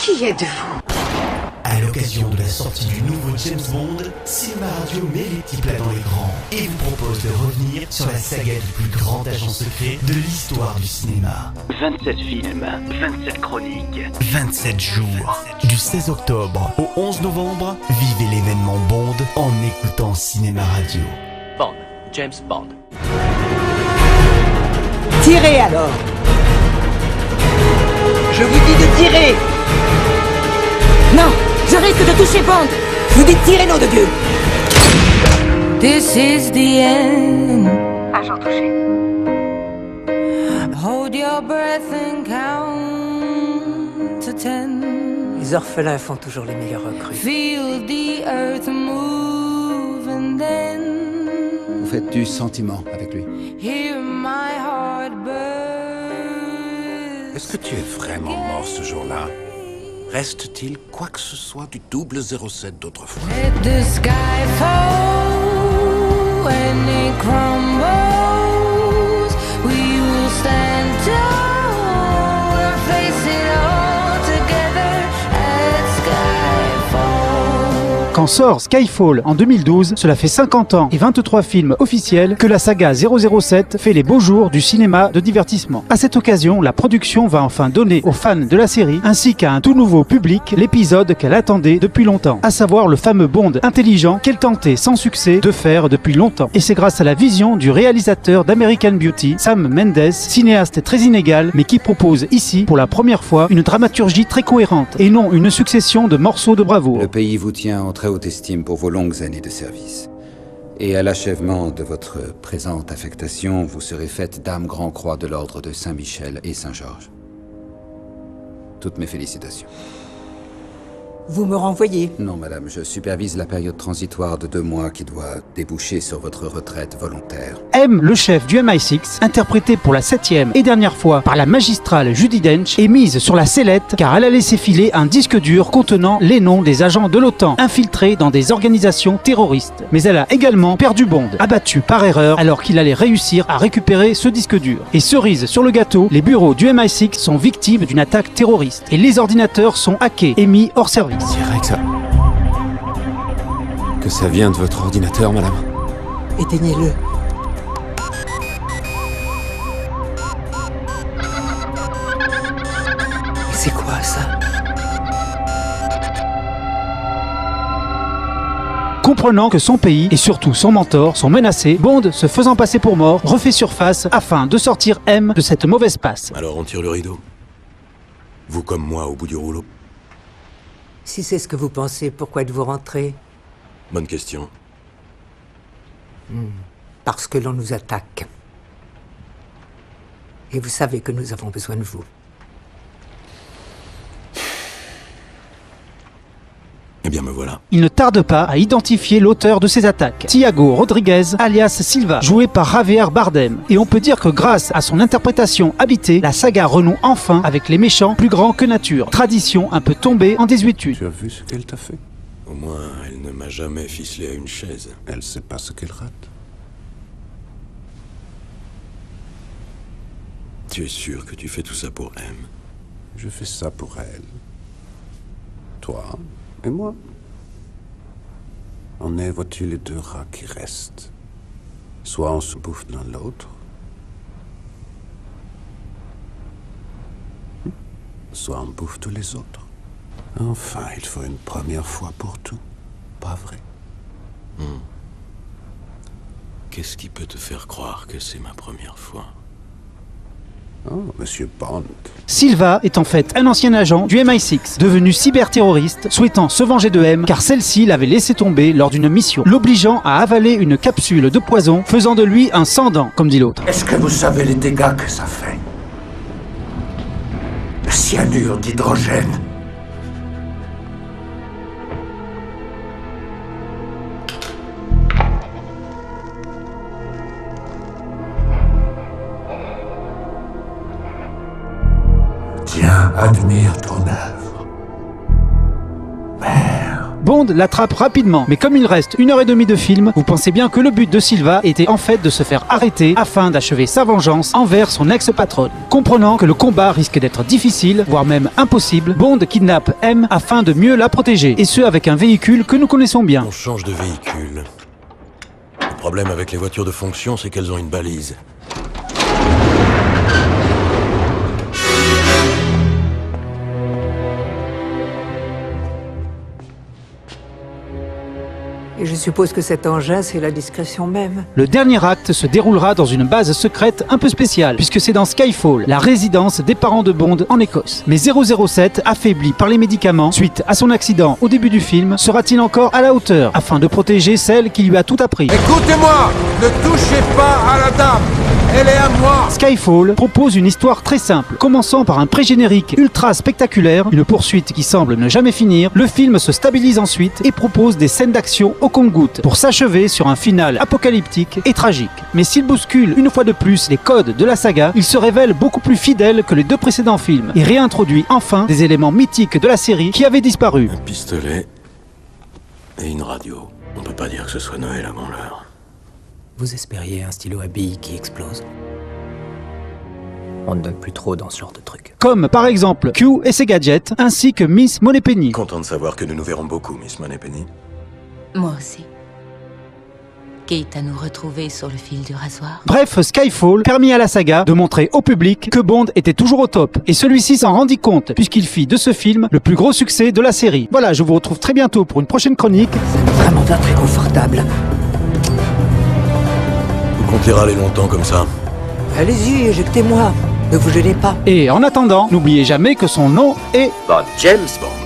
Qui êtes-vous? À l'occasion de la sortie du nouveau James Bond, Cinéma Radio met les petits plats dans les grands et vous propose de revenir sur la saga du plus grand agent secret de l'histoire du cinéma. 27 films, 27 chroniques, 27 jours. Du 16 octobre au 11 novembre, vivez l'événement Bond en écoutant Cinéma Radio. Bond, James Bond. Tirez alors! Je vous dis de tirer! Non! Je risque de toucher Bond! Je vous dis de tirer, nom de Dieu! This is the end. Agent touché. Hold your breath and count to 10. Les orphelins font toujours les meilleurs recrues. Feel the earth move and then. Vous faites du sentiment avec lui. Hear my heart burst. Est-ce que tu es vraiment mort ce jour-là? Reste-t-il quoi que ce soit du 007 d'autrefois? Let the sky fall when it crumbles. We will stand tall and face it all together at Skyfall. Quand sort Skyfall en 2012, cela fait 50 ans et 23 films officiels que la saga 007 fait les beaux jours du cinéma de divertissement. À cette occasion, la production va enfin donner aux fans de la série, ainsi qu'à un tout nouveau public, l'épisode qu'elle attendait depuis longtemps, à savoir le fameux Bond intelligent qu'elle tentait sans succès de faire depuis longtemps. Et c'est grâce à la vision du réalisateur d'American Beauty, Sam Mendes, cinéaste très inégal, mais qui propose ici, pour la première fois, une dramaturgie très cohérente, et non une succession de morceaux de bravoure. Le pays vous tient en très haute estime pour vos longues années de service. Et à l'achèvement de votre présente affectation, vous serez faite dame grand croix de l'ordre de Saint-Michel et Saint-Georges. Toutes mes félicitations. Vous me renvoyez. Non, madame, je supervise la période transitoire de 2 mois qui doit déboucher sur votre retraite volontaire. M, le chef du MI6, interprété pour la 7e et dernière fois par la magistrale Judi Dench, est mise sur la sellette car elle a laissé filer un disque dur contenant les noms des agents de l'OTAN infiltrés dans des organisations terroristes. Mais elle a également perdu Bond, abattu par erreur alors qu'il allait réussir à récupérer ce disque dur. Et cerise sur le gâteau, les bureaux du MI6 sont victimes d'une attaque terroriste et les ordinateurs sont hackés et mis hors service. Je dirais que ça vient de votre ordinateur, madame. Éteignez-le. C'est quoi ça? Comprenant que son pays et surtout son mentor sont menacés, Bond, se faisant passer pour mort, refait surface afin de sortir M de cette mauvaise passe. Alors on tire le rideau. Vous comme moi au bout du rouleau. Si c'est ce que vous pensez, pourquoi êtes-vous rentré? Bonne question. Parce que l'on nous attaque. Et vous savez que nous avons besoin de vous. Eh bien me voilà. Il ne tarde pas à identifier l'auteur de ces attaques, Thiago Rodriguez, alias Silva, joué par Javier Bardem. Et on peut dire que grâce à son interprétation habitée, la saga renoue enfin avec les méchants plus grands que nature. Tradition un peu tombée en désuétude. Tu as vu ce qu'elle t'a fait? Au moins, elle ne m'a jamais ficelé à une chaise. Elle sait pas ce qu'elle rate. Tu es sûr que tu fais tout ça pour M? Je fais ça pour elle. Toi et moi. On est, vois-tu, les 2 rats qui restent. Soit on se bouffe l'un l'autre, soit on bouffe tous les autres. Enfin, il faut une première fois pour tout. Pas vrai? Qu'est-ce qui peut te faire croire que c'est ma première fois? Oh, Monsieur Bond. Silva est en fait un ancien agent du MI6, devenu cyberterroriste, souhaitant se venger de M car celle-ci l'avait laissé tomber lors d'une mission, l'obligeant à avaler une capsule de poison, faisant de lui un sans-dents, comme dit l'autre. Est-ce que vous savez les dégâts que ça fait? Le cyanure d'hydrogène. Tiens, admire ton œuvre. Mère. Bond l'attrape rapidement, mais comme il reste 1h30 de film, vous pensez bien que le but de Silva était en fait de se faire arrêter afin d'achever sa vengeance envers son ex-patronne. Comprenant que le combat risque d'être difficile, voire même impossible, Bond kidnappe M afin de mieux la protéger, et ce avec un véhicule que nous connaissons bien. On change de véhicule. Le problème avec les voitures de fonction, c'est qu'elles ont une balise. Et je suppose que cet engin, c'est la discrétion même. Le dernier acte se déroulera dans une base secrète un peu spéciale, puisque c'est dans Skyfall, la résidence des parents de Bond en Écosse. Mais 007, affaibli par les médicaments suite à son accident au début du film, sera-t-il encore à la hauteur afin de protéger celle qui lui a tout appris? Écoutez-moi, ne touchez pas à la dame, elle est à moi. Skyfall propose une histoire très simple, commençant par un pré-générique ultra spectaculaire, une poursuite qui semble ne jamais finir. Le film se stabilise ensuite et propose des scènes d'action au compte-gouttes pour s'achever sur un final apocalyptique et tragique. Mais s'il bouscule une fois de plus les codes de la saga, il se révèle beaucoup plus fidèle que les deux précédents films et réintroduit enfin des éléments mythiques de la série qui avaient disparu. Un pistolet et une radio. On peut pas dire que ce soit Noël avant l'heure. Vous espériez un stylo à billes qui explose? On ne donne plus trop dans ce genre de truc. Comme par exemple Q et ses gadgets, ainsi que Miss Moneypenny. Content de savoir que nous nous verrons beaucoup, Miss Moneypenny. Moi aussi. Quitte à nous retrouver sur le fil du rasoir. Bref, Skyfall permit à la saga de montrer au public que Bond était toujours au top. Et celui-ci s'en rendit compte, puisqu'il fit de ce film le plus gros succès de la série. Voilà, je vous retrouve très bientôt pour une prochaine chronique. C'est vraiment pas très confortable. Vous comptez râler longtemps comme ça? Allez-y, éjectez-moi. Ne vous gênez pas. Et en attendant, n'oubliez jamais que son nom est... Bond, James Bond.